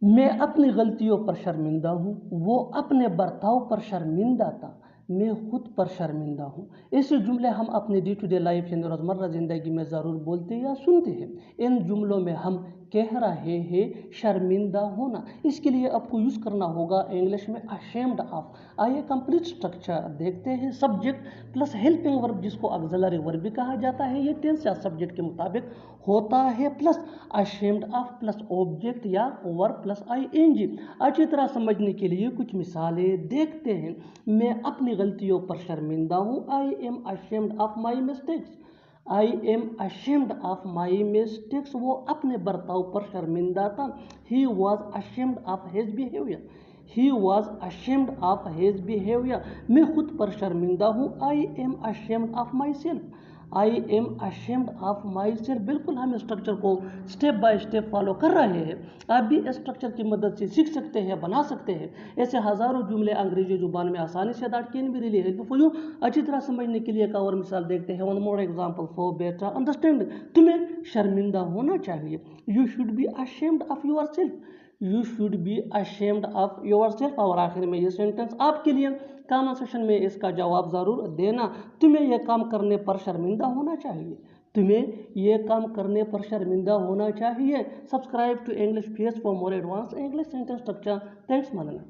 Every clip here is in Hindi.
मैं अपनी गलतियों पर शर्मिंदा हूँ, वो अपने बर्ताव पर शर्मिंदा था, मैं खुद पर शर्मिंदा हूँ। ऐसे जुमले हम अपनी डे टू डे लाइफ यानी रोज़मर्रा ज़िंदगी में ज़रूर बोलते या सुनते हैं। इन जुमलों में हम कह रहे हैं शर्मिंदा होना। इसके लिए आपको यूज़ करना होगा इंग्लिश में अशेम्ड ऑफ। आइए कंप्लीट स्ट्रक्चर देखते हैं। सब्जेक्ट प्लस हेल्पिंग वर्ब जिसको ऑक्सिलरी वर्ब भी कहा जाता है, ये टेंस या सब्जेक्ट के मुताबिक होता है, plus ashamed of plus object या वर्ब प्लस आईएनजी। अच्छी तरह समझने के लिए कुछ मिसालें देखते हैं। मैं अपनी गलतियों पर शर्मिंदा हूँ। I M ashamed of my mistakes. I am ashamed of my mistakes. वो अपने बर्ताव पर शर्मिंदा था। He was ashamed of his behaviour. He was ashamed of his behaviour. मैं खुद पर शर्मिंदा हूँ। I M ashamed of my self. I am ashamed of my self. बिल्कुल हम स्ट्रक्चर को स्टेप बाय स्टेप फॉलो कर रहे हैं। आप भी स्ट्रक्चर की मदद से सीख सकते हैं, बना सकते हैं। ऐसे हज़ारों जुमले अंग्रेजी जुबान में आसानी से that can be really helpful for you. अच्छी तरह समझने के लिए एक और मिसाल देखते हैं। One more example for better understanding. तुम्हें शर्मिंदा होना चाहिए। You should be ashamed of your self. You should be ashamed of your self. और आखिर में ये सेंटेंस आपके लिए, कमेंट सेक्शन में इसका जवाब ज़रूर देना। तुम्हें यह काम करने पर शर्मिंदा होना चाहिए। तुम्हें यह काम करने पर शर्मिंदा होना चाहिए। Subscribe to English PS for more advance English sentence structure. Thanks मानना।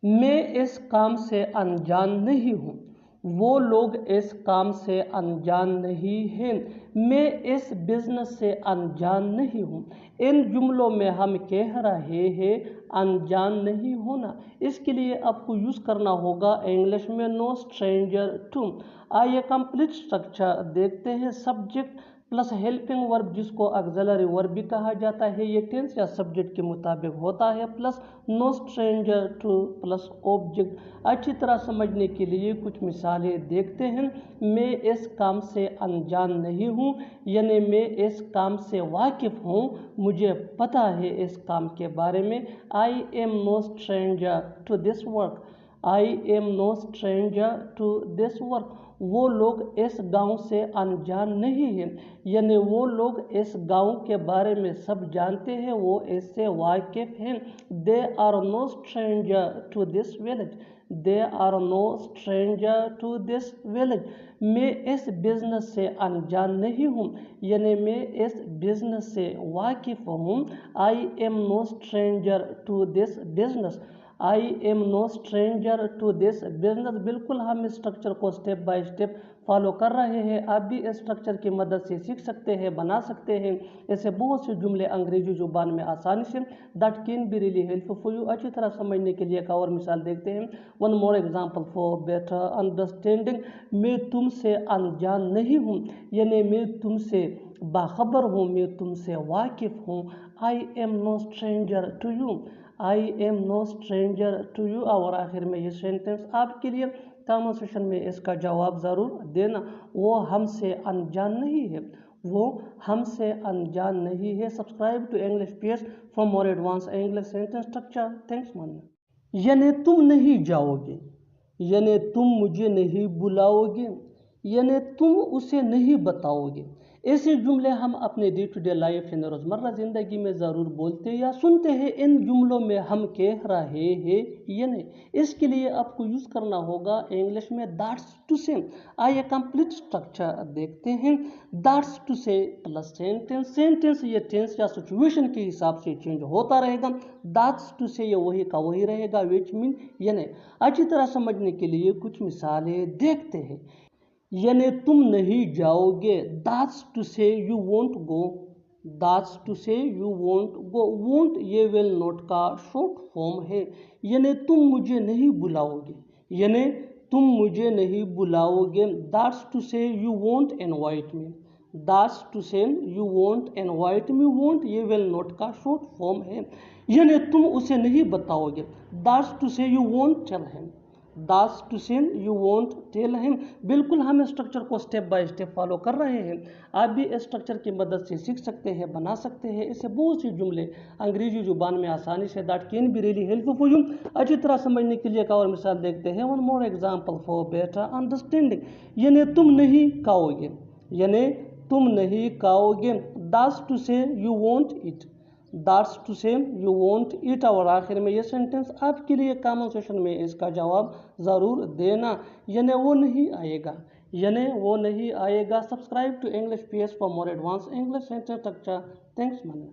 मैं इस काम से अनजान नहीं हूँ। वो लोग इस काम से अनजान नहीं हैं। मैं इस बिजनेस से अनजान नहीं हूँ। इन जुमलों में हम कह रहे हैं अनजान नहीं होना। इसके लिए आपको यूज़ करना होगा इंग्लिश में नो स्ट्रेंजर टू। आइए कंप्लीट स्ट्रक्चर देखते हैं। सब्जेक्ट प्लस हेल्पिंग वर्ब जिसको ऑक्सिलरी वर्ब भी कहा जाता है, ये टेंस या सब्जेक्ट के मुताबिक होता है, plus no stranger to plus object. अच्छी तरह समझने के लिए कुछ मिसालें देखते हैं। मैं इस काम से अनजान नहीं हूँ, यानी मैं इस काम से वाकिफ़ हूँ, मुझे पता है इस काम के बारे में। I am no stranger to this work. I am no stranger to this work. वो लोग इस गांव से अनजान नहीं हैं, यानी वो लोग इस गांव के बारे में सब जानते हैं, वो इससे वाकिफ हैं। They are no stranger to this village. They are no stranger to this village. मैं इस बिजनेस से अनजान नहीं हूँ, यानी मैं इस बिजनेस से वाकिफ हूँ। I am no stranger to this business. I am no stranger to this business. बिल्कुल हम इस स्ट्रक्चर को स्टेप बाय स्टेप फॉलो कर रहे हैं। आप भी इस स्ट्रक्चर की मदद से सीख सकते हैं, बना सकते हैं। ऐसे बहुत से जुमले अंग्रेजी जुबान में आसानी से that can be really helpful for you. अच्छी तरह समझने के लिए एक और मिसाल देखते हैं। One more example for better understanding. मैं तुमसे अनजान नहीं हूँ, यानी मैं तुमसे बाखबर हूँ, मैं तुमसे वाकिफ़ हूँ। I am no stranger to you. I am no stranger to you. और आखिर में ये सेंटेंस आपके लिए, कमेंट सेक्शन में इसका जवाब ज़रूर देना। वो हमसे अनजान नहीं है। वो हमसे अनजान नहीं है। Subscribe to English PS for more advance English sentence structure. Thanks मानना। यानी तुम नहीं जाओगे, यानी तुम मुझे नहीं बुलाओगे, यानी तुम उसे नहीं बताओगे। ऐसे जुमले हम अपने डे टू डे लाइफ यानी रोज़मर्रा ज़िंदगी में ज़रूर बोलते या सुनते हैं। इन जुमलों में हम कह रहे हैं यानी। इसके लिए आपको यूज़ करना होगा इंग्लिश में दैट्स टू से। आइए कंप्लीट स्ट्रक्चर देखते हैं। दैट्स टू से प्लस सेंटेंस। सेंटेंस ये टेंस या सिचुएशन के हिसाब से चेंज होता रहेगा। दैट्स टू से ये वही का वही रहेगा, विच मीन यानी। अच्छी तरह समझने के लिए कुछ मिसालें देखते हैं। यानी तुम नहीं जाओगे। That's to say you won't go. That's to say you won't go. Won't ये विल नॉट का शॉर्ट फॉर्म है। यानी तुम मुझे नहीं बुलाओगे, यानी तुम मुझे नहीं बुलाओगे। That's to say you won't invite me. That's to say you won't invite me. Won't ये विल नॉट का शॉर्ट फॉर्म है, यानी तुम उसे नहीं बताओगे। That's to say you won't tell him. That's to say you won't tell him. बिल्कुल हम स्ट्रक्चर को स्टेप बाय स्टेप फॉलो कर रहे हैं। आप भी इस स्ट्रक्चर की मदद से सीख सकते हैं, बना सकते हैं। इससे बहुत सी जुमले अंग्रेजी जुबान में आसानी से that can be really helpful for you. अच्छी तरह समझने के लिए एक और मिसाल देखते हैं। One more example for better understanding. यानी तुम नहीं खाओगे, यानी तुम नहीं खाओगे। That's to say you won't eat. That's to say you won't eat. और आखिर में ये सेंटेंस आपके लिए कमेंट सेक्शन में इसका जवाब ज़रूर देना, यानी वो नहीं आएगा, यानी वो नहीं आएगा। Subscribe to English PS for more advance English sentence structure. Thanks man.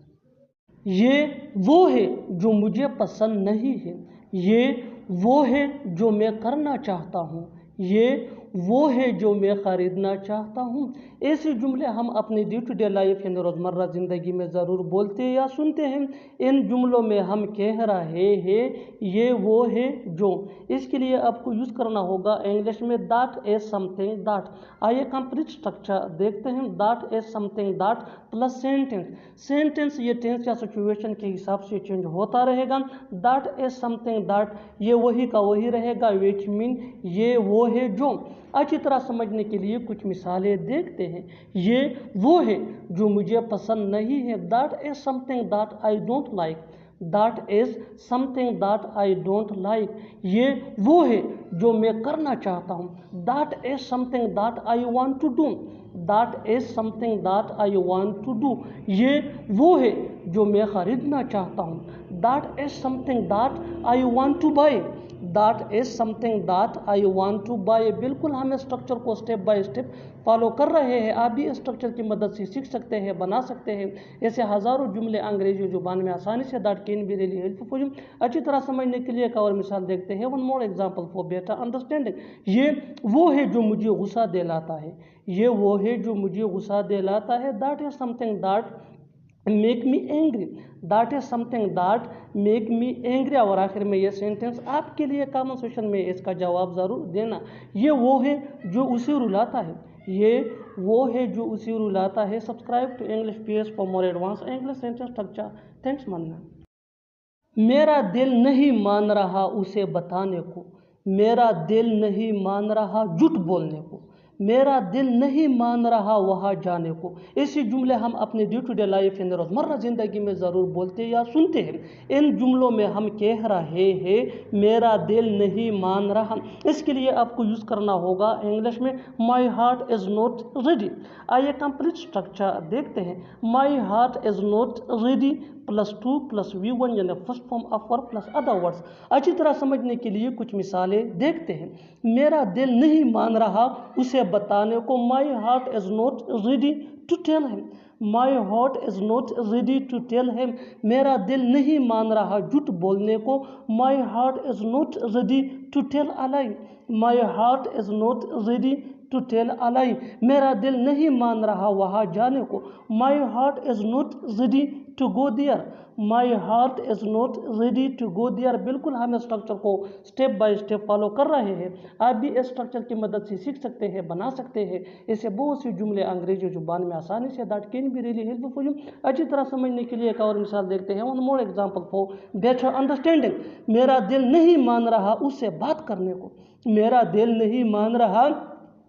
ये वो है जो मुझे पसंद नहीं है, ये वो है जो मैं करना चाहता हूँ, ये वो है जो मैं ख़रीदना चाहता हूँ। ऐसे जुमले हम अपनी डे टू डे लाइफ यानी रोज़मर्रा ज़िंदगी में ज़रूर बोलते या सुनते हैं। इन जुमलों में हम कह रहे हैं ये वो है जो, इसके लिए आपको यूज़ करना होगा इंग्लिश में दैट इज समथिंग दैट। आइए कंप्लीट स्ट्रक्चर देखते हैं। That is something that plus sentence. Sentence ये टेंस या सिचुएशन के हिसाब से चेंज होता रहेगा। दैट इज समथिंग दैट ये वही का वही रहेगा, विच मीन ये वो है जो। अच्छी तरह समझने के लिए कुछ मिसालें देखते हैं। ये वो है जो मुझे पसंद नहीं है, that is something that I don't like. That is something that I don't like. ये वो है जो मैं करना चाहता हूँ, that is something that I want to do. That is something that I want to do. ये वो है जो मैं खरीदना चाहता हूँ, that is something that I want to buy. That is something that I want to buy. बिल्कुल हम स्ट्रक्चर को स्टेप बाय स्टेप फॉलो कर रहे हैं। आप भी स्ट्रक्चर की मदद से सीख सकते हैं, बना सकते हैं। ऐसे हज़ारों जुमले अंग्रेजी ज़ुबान में आसानी से that can be really helpful. अच्छी तरह समझने के लिए एक और मिसाल देखते हैं। One more example for better understanding. ये वो है जो मुझे गुस्सा दिलाता है, ये वो है जो मुझे गुस्सा दिलाता है। That is something that make me angry. That is something that make me angry. और आखिर में ये सेंटेंस आपके लिए कमेंट सेक्शन में इसका जवाब ज़रूर देना। ये वो है जो उसे रुलाता है, ये वो है जो उसे रुलाता है। Subscribe to English PS for more advance English sentence structure. Thanks मानना। मेरा दिल नहीं मान रहा उसे बताने को, मेरा दिल नहीं मान रहा झूठ बोलने को, मेरा दिल नहीं मान रहा वहाँ जाने को। ऐसे जुमले हम अपने डे टू डे लाइफ यानी रोज़मर्रा ज़िंदगी में ज़रूर बोलते या सुनते हैं। इन जुमलों में हम कह रहे हैं मेरा दिल नहीं मान रहा। इसके लिए आपको यूज़ करना होगा इंग्लिश में माई हार्ट इज़ नॉट रेडी। आइए कंप्लीट स्ट्रक्चर देखते हैं। माई heart is not ready +2 + V1 यानी first form of verb plus other words. अच्छी तरह समझने के लिए कुछ मिसालें देखते हैं। मेरा दिल नहीं मान रहा उसे बताने को, my heart is not ready to tell him. My heart is not ready to tell him. मेरा दिल नहीं मान रहा झूठ बोलने को, my heart is not ready to tell a lie. My heart is not ready to tell a lie. मेरा दिल नहीं मान रहा वहाँ जाने को, my heart is not ready to go there. My heart is not ready to go there. बिल्कुल हम स्ट्रक्चर को स्टेप बाय स्टेप फॉलो कर रहे हैं। आप भी इस स्ट्रक्चर की मदद से सीख सकते हैं, बना सकते हैं। ऐसे बहुत सी जुमले अंग्रेजी जुबान में आसानी से that can be really helpful. अच्छी तरह समझने के लिए एक और मिसाल देखते हैं। One more example for better understanding. मेरा दिल नहीं मान रहा उससे बात करने को, मेरा दिल नहीं मान रहा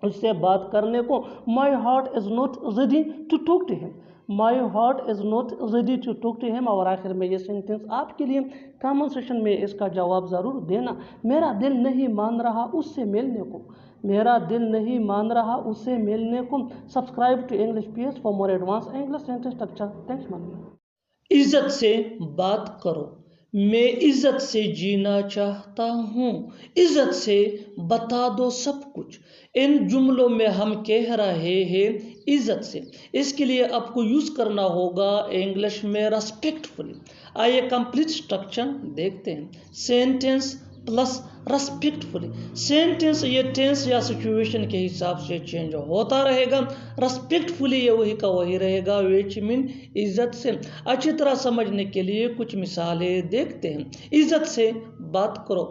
उससे बात करने को, my heart is not ready to talk to him. My heart is not ready to talk to him. और आखिर में ये सेंटेंस आपके लिए कमेंट सेक्शन में इसका जवाब ज़रूर देना। मेरा दिल नहीं मान रहा उससे मिलने को, मेरा दिल नहीं मान रहा उससे मिलने को। Subscribe to English PS for more advance English sentence structure. Thanks मानिए। इज्जत से बात करो, मैं इज्जत से जीना चाहता हूँ, इज्जत से बता दो सब कुछ। इन जुमलों में हम कह रहे हैं इज्जत से। इसके लिए आपको यूज़ करना होगा इंग्लिश में रेस्पेक्टफुली। आइए कंप्लीट स्ट्रक्चर देखते हैं। Sentence plus respectfully. सेंटेंस ये टेंस या सिचुएशन के हिसाब से चेंज होता रहेगा। रेस्पेक्टफुली ये वही का वही रहेगा, विच मीन इज्जत से। अच्छी तरह समझने के लिए कुछ मिसालें देखते हैं। इज्जत से बात करो,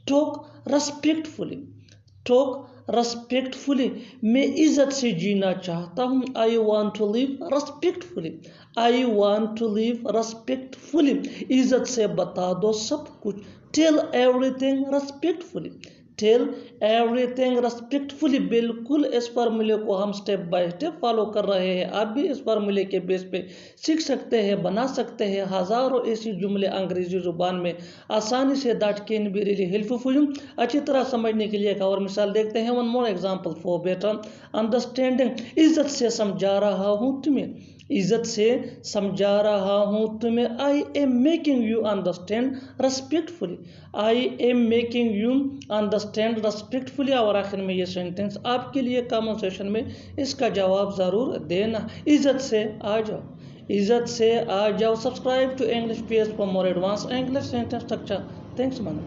टॉक रेस्पेक्टफुली, टॉक रेस्पेक्टफुली। मैं इज्जत से जीना चाहता हूँ, I want to live respectfully, I want to live respectfully. इज्जत से बता दो सब कुछ, tell everything respectfully, tell everything respectfully. बिल्कुल इस फार्मूले को हम स्टेप बाय स्टेप फॉलो कर रहे हैं। आप भी इस फार्मूले के बेस पे सीख सकते हैं, बना सकते हैं। हज़ारों ऐसी जुमले अंग्रेजी ज़ुबान में आसानी से that can be really helpful. अच्छी तरह समझने के लिए एक और मिसाल देखते हैं। One more example for better understanding. इज्जत से समझा रहा हूँ तुम्हें, इज्जत से समझा रहा हूँ तुम्हें। I am making you understand respectfully. I am making you understand respectfully. और आखिर में ये सेंटेंस आपके लिए कमेंट सेक्शन में इसका जवाब ज़रूर देना। इज्जत से आ जाओ, इज्जत से आ जाओ। Subscribe to English page for more advance English sentence structure. Thanks man.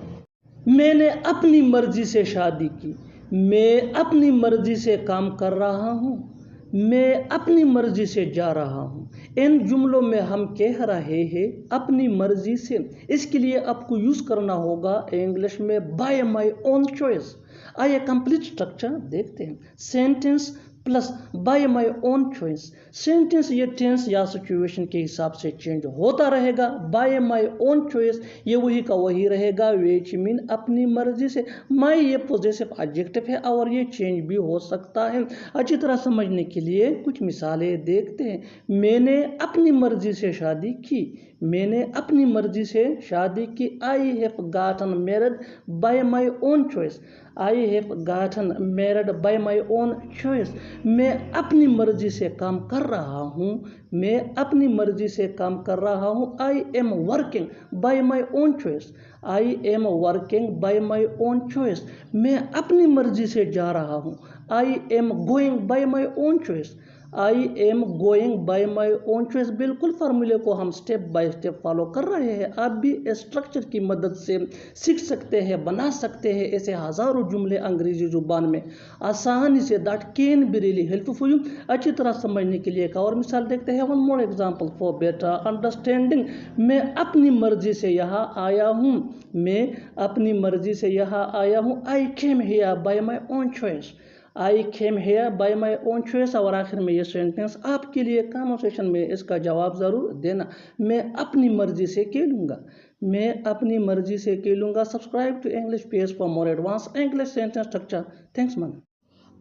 मैंने अपनी मर्जी से शादी की। मैं अपनी मर्जी से काम कर रहा हूँ। मैं अपनी मर्जी से जा रहा हूँ। इन जुमलों में हम कह रहे हैं अपनी मर्जी से। इसके लिए आपको यूज़ करना होगा इंग्लिश में बाय माई ओन चॉइस। आइए कंप्लीट स्ट्रक्चर देखते हैं। Sentence plus by my own choice. Sentence ये टेंस या सिचुएशन के हिसाब से चेंज होता रहेगा। बाय माई ओन चॉइस ये वही का वही रहेगा, विच मीन अपनी मर्जी से। माई ये पॉजेसिव एडजेक्टिव है और ये चेंज भी हो सकता है। अच्छी तरह समझने के लिए कुछ मिसालें देखते हैं। मैंने अपनी मर्जी से शादी की। मैंने अपनी मर्जी से शादी की। I have gotten married bye my own choice. I have gotten married bye my own choice. मैं अपनी मर्जी से काम कर रहा हूँ। मैं अपनी मर्जी से काम कर रहा हूँ। I am working bye my own choice. I am working bye my own choice. मैं अपनी मर्जी से जा रहा हूँ। I am going by my own choice. I am going by my own choice. बिल्कुल फार्मूले को हम स्टेप बाय स्टेप फॉलो कर रहे हैं। आप भी स्ट्रक्चर की मदद से सीख सकते हैं, बना सकते हैं ऐसे हज़ारों जुमले अंग्रेजी जुबान में आसानी से। That can be really helpful for you. अच्छी तरह समझने के लिए एक और मिसाल देखते हैं। One more example for better understanding. मैं अपनी मर्जी से यहाँ आया हूँ। मैं अपनी मर्जी से यहाँ आया हूँ। I came here by my own choice. I came here by my own choice. और आखिर में ये सेंटेंस आपके लिए कन्वर्सेशन में इसका जवाब ज़रूर देना। मैं अपनी मर्जी से खेलूँगा। मैं अपनी मर्जी से खेलूँगा। Subscribe to English page for more advance English sentence structure. Thanks man.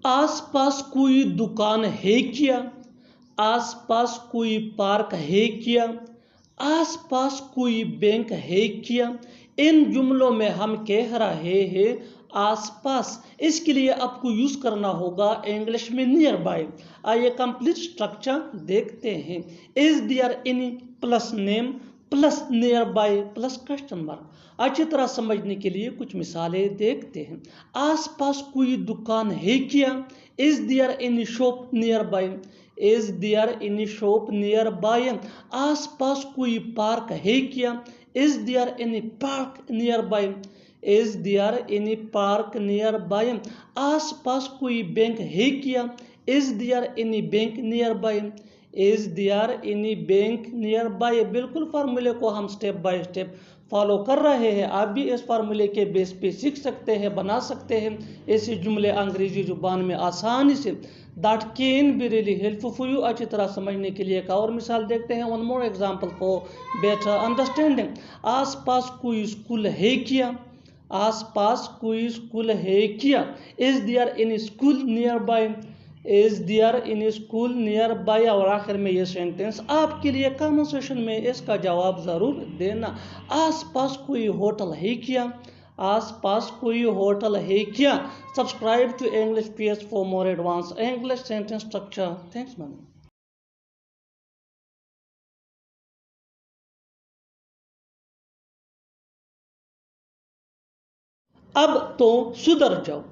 आस पास कोई दुकान है क्या? आस पास कोई पार्क है क्या? आस पास कोई बैंक है क्या? इन जुमलों में हम कह रहे हैं आसपास। इसके लिए आपको यूज करना होगा इंग्लिश में नियर बाय। आइए कंप्लीट स्ट्रक्चर देखते हैं। Is there any plus name plus nearby plus question mark. अच्छी तरह समझने के लिए कुछ मिसालें देखते हैं। आसपास कोई दुकान है क्या? Is there any shop nearby? Is there any shop nearby? आसपास कोई पार्क है क्या? Is there any park nearby? Is there any park nearby? आसपास कोई बैंक है क्या? Is there any bank nearby? Is there any bank nearby? बिल्कुल फार्मूले को हम स्टेप बाय स्टेप फॉलो कर रहे हैं। आप भी इस फार्मूले के बेस पे सीख सकते हैं, बना सकते हैं ऐसे जुमले अंग्रेजी जुबान में आसानी से। That can be really helpful for you. अच्छी तरह समझने के लिए एक और मिसाल देखते हैं। One more example for better understanding. आस पास कोई स्कूल है क्या? आस पास कोई स्कूल है क्या? Is there any school nearby? Is there any school nearby? और आखिर में ये सेंटेंस आपके लिए कन्वर्सेशन में इसका जवाब ज़रूर देना। आस पास कोई होटल है क्या? आस पास कोई होटल है क्या? Subscribe to English page for more advance English sentence structure. Thanks ma'am. अब तो सुधर जाओ।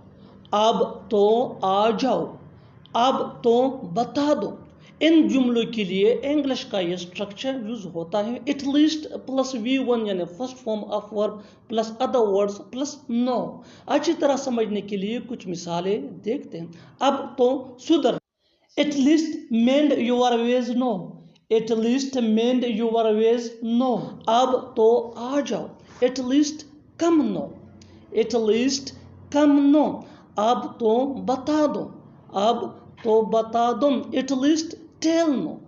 अब तो आ जाओ। अब तो बता दो। इन जुमलों के लिए इंग्लिश का ये स्ट्रक्चर यूज होता है एटलीस्ट प्लस V1 यानी first form of verb plus other words plus now. अच्छी तरह समझने के लिए कुछ मिसालें देखते हैं। अब तो सुधर। At least mend your ways now. At least mend your ways now. अब तो आ जाओ। At least come now. At least come now. अब तो बता दो। अब तो बता दो। At least tell now.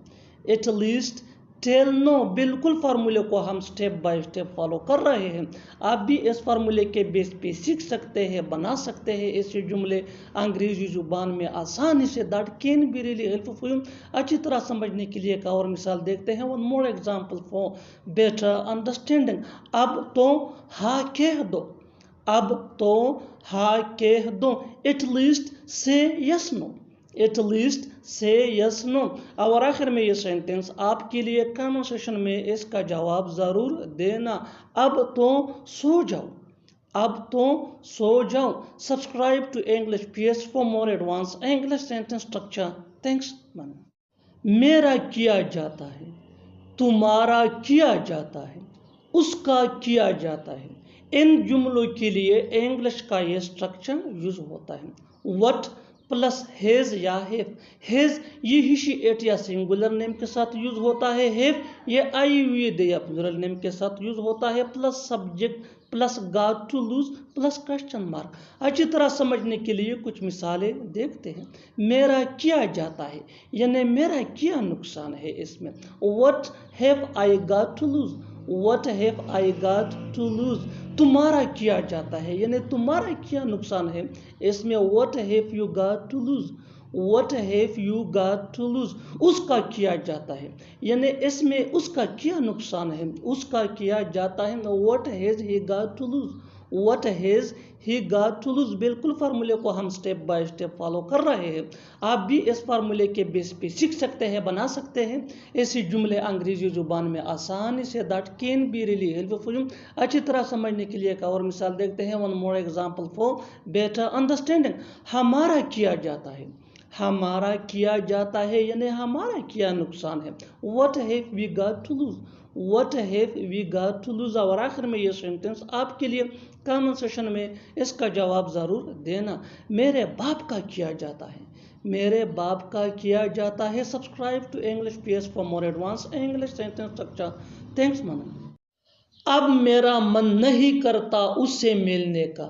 At least tell now. बिल्कुल फार्मूले को हम स्टेप बाय स्टेप फॉलो कर रहे हैं। आप भी इस फार्मूले के बेस पे सीख सकते हैं, बना सकते हैं ऐसे जुमले अंग्रेजी जुबान में आसानी से। That can be really helpful for you. अच्छी तरह समझने के लिए एक और मिसाल देखते हैं। One more example for better understanding. अब तो हाँ कह दो। अब तो हाँ कह दो। एटलीस्ट से यस नो। एट लीस्ट से यस नो। और आखिर में ये सेंटेंस आपके लिए कमेंट सेक्शन में इसका जवाब ज़रूर देना। अब तो सो जाओ, अब तो सो जाओ। Subscribe to English PS for more advance English sentence structure. Thanks. मेरा किया जाता है, तुम्हारा किया जाता है, उसका किया जाता है, इन जुमलों के लिए इंग्लिश का ये स्ट्रक्चर यूज होता है। व्हाट प्लस हेज या हेव। हेज ये ही शी एट या सिंगुलर नेम के साथ यूज होता है। हेव ये आई वी दे या प्लूरल नेम के साथ यूज होता है। Plus subject plus got to lose plus question mark. अच्छी तरह समझने के लिए कुछ मिसालें देखते हैं। मेरा किया जाता है यानी मेरा क्या नुकसान है इसमें। What have I got to lose, what have I got to lose. तुम्हारा किया जाता है यानी तुम्हारा क्या नुकसान है इसमें। What have you got to lose, what have you got to lose. उसका किया जाता है यानी इसमें उसका क्या नुकसान है, उसका किया जाता है। What has he got to lose, what has he got to lose. बिल्कुल फार्मूले को हम स्टेप बाय स्टेप फॉलो कर रहे हैं। आप भी इस फार्मूले के बेस पे सीख सकते हैं, बना सकते हैं ऐसे जुमले अंग्रेजी जुबान में आसानी से। That can be really helpful. अच्छी तरह समझने के लिए एक और मिसाल देखते हैं। One more example for better understanding. हमारा किया जाता है, हमारा किया जाता है यानी हमारा क्या नुकसान है। What have we got to lose, what have we got to lose. और आखिर में ये सेंटेंस आपके लिए कमेंट सेक्शन में इसका जवाब ज़रूर देना। मेरे बाप का किया जाता है, मेरे बाप का किया जाता है। Subscribe to English PS for more advance English sentence structure. Thanks man. अब मेरा मन नहीं करता उससे मिलने का,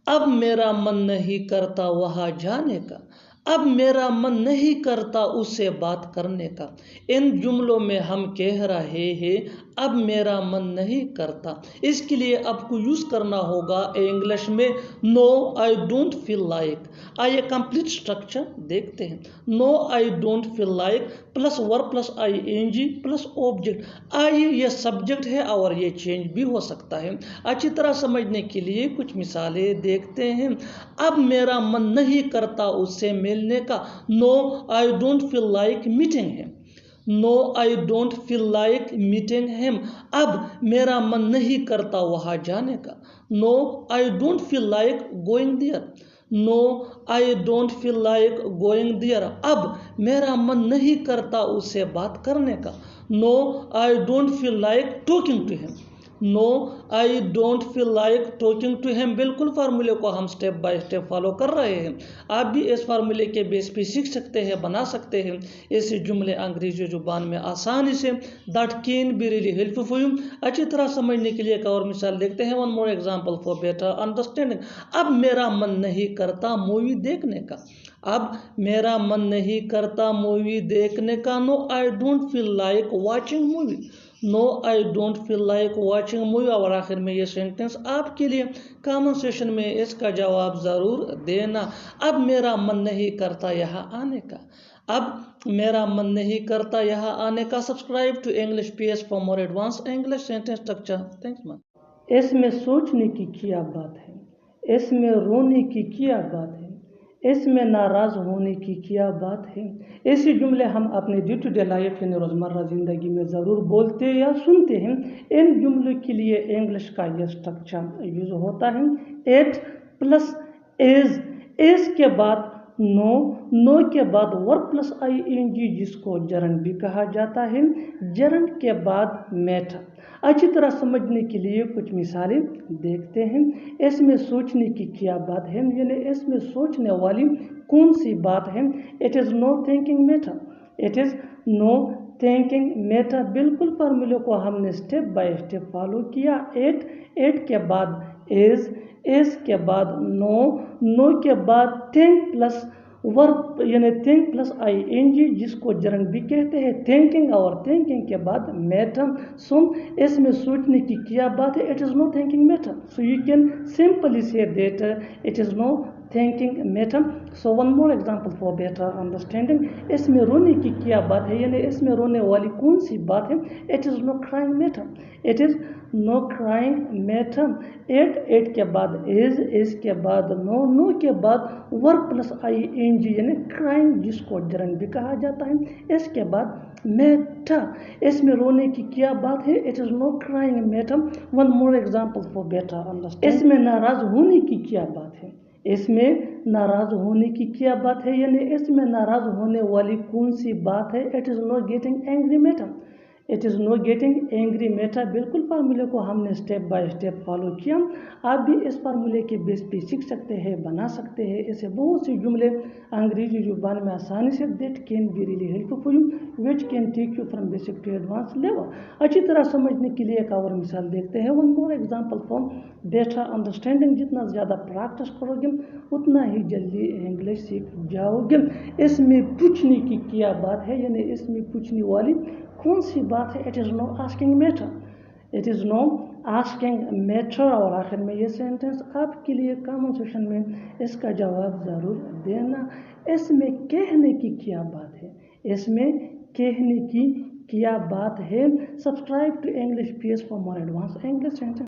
अब मेरा मन नहीं करता वहाँ जाने का, अब मेरा मन नहीं करता उससे बात करने का। इन जुमलों में हम कह रहे हैं अब मेरा मन नहीं करता। इसके लिए आपको यूज़ करना होगा इंग्लिश में no I don't feel like. आइए कंप्लीट स्ट्रक्चर देखते हैं। No I don't feel like plus verb plus ING plus object. आइए ये सब्जेक्ट है और ये चेंज भी हो सकता है। अच्छी तरह समझने के लिए कुछ मिसालें देखते हैं। अब मेरा मन नहीं करता उससे मिलने का। No I don't feel like meeting him, no I don't feel like meeting him. अब मेरा मन नहीं करता वहाँ जाने का। No I don't feel like going there, no I don't feel like going there. अब मेरा मन नहीं करता उससे बात करने का। No I don't feel like talking to him, no I don't feel like talking to him. बिल्कुल फार्मूले को हम स्टेप बाय स्टेप फॉलो कर रहे हैं। आप भी इस फार्मूले के बेस पे सीख सकते हैं, बना सकते हैं ऐसे जुमले अंग्रेजी जुबान में आसानी से। That can be really helpful. अच्छी तरह समझने के लिए एक और मिसाल देखते हैं। One more example for better understanding. अब मेरा मन नहीं करता मूवी देखने का, अब मेरा मन नहीं करता मूवी देखने का। No I don't feel like watching movie, no I don't feel like watching movie. और आखिर में ये सेंटेंस आपके लिए कमेंट सेक्शन में इसका जवाब ज़रूर देना। अब मेरा मन नहीं करता यहाँ आने का, अब मेरा मन नहीं करता यहाँ आने का। Subscribe to English PS for more advance English sentence structure. Thanks ma'am. इसमें सोचने की क्या बात है, इसमें रोने की क्या बात है, इसमें नाराज़ होने की क्या बात है। ऐसे जुमले हम अपने डे टू डे लाइफ यानी रोज़मर्रा ज़िंदगी में ज़रूर बोलते या सुनते हैं। इन जुमलों के लिए इंग्लिश का यह स्ट्रक्चर यूज होता है। एट प्लस एज के बाद नो, नो के बाद वर्ब प्लस ING जिसको जरंड भी कहा जाता है, जरंड के बाद मैटर। अच्छी तरह समझने के लिए कुछ मिसालें देखते हैं। इसमें सोचने की क्या बात है यानी इसमें सोचने वाली कौन सी बात है। It is no thinking matter, it is no thinking matter. बिल्कुल फार्मूले को हमने स्टेप बाय स्टेप फॉलो किया। एट के बाद एज के बाद नो, नो के बाद थिंक प्लस वर्ब यानी थिंक प्लस ING जिसको जरंड भी कहते हैं, थिंकिंग। और थिंकिंग के बाद मैटर। सो इसमें सोचने की क्या बात है। It is no thinking matter. So you can simply say that it is no thinking matter. So one more example for better understanding. इसमें रोने की क्या बात है, यानी इसमें रोने वाली कौन सी बात है। It is no crying matter, it is no crying matter. It के बाद इज के बाद नो के बाद वर्ब प्लस ing यानी क्राइंग, जिसको जरन भी कहा जाता है। इसके बाद मैटर, इसमें रोने की क्या बात है। It is no crying matter. One more example for better understanding. इसमें नाराज होने की क्या बात है, इसमें नाराज होने की क्या बात है, यानी इसमें नाराज होने वाली कौन सी बात है। It is know getting angry matter, it is know getting angry matter. बिल्कुल फार्मूले को हमने स्टेप बाय स्टेप फॉलो किया। आप भी इस फार्मूले के बेस पे सीख सकते हैं, बना सकते हैं। ऐसे बहुत से जुमले अंग्रेजी जुबान में आसानी से that can be really helpful for you, which can take you from basic to advance level. अच्छी तरह समझने के लिए एक और मिसाल देखते हैं। One more example for better understanding. जितना ज़्यादा प्रैक्टिस करोगे उतना ही जल्दी इंग्लिश सीख जाओगे। इसमें पूछने की क्या बात है, यानी इसमें पूछने वाली कौन सी बात है। It is know asking matter, it is know asking matter. और आखिर में ये सेंटेंस आपके लिए कमेंट सेक्शन में इसका जवाब ज़रूर देना। इसमें कहने की क्या बात है, इसमें कहने की क्या बात है। Subscribe to English PS for more advance English sentence.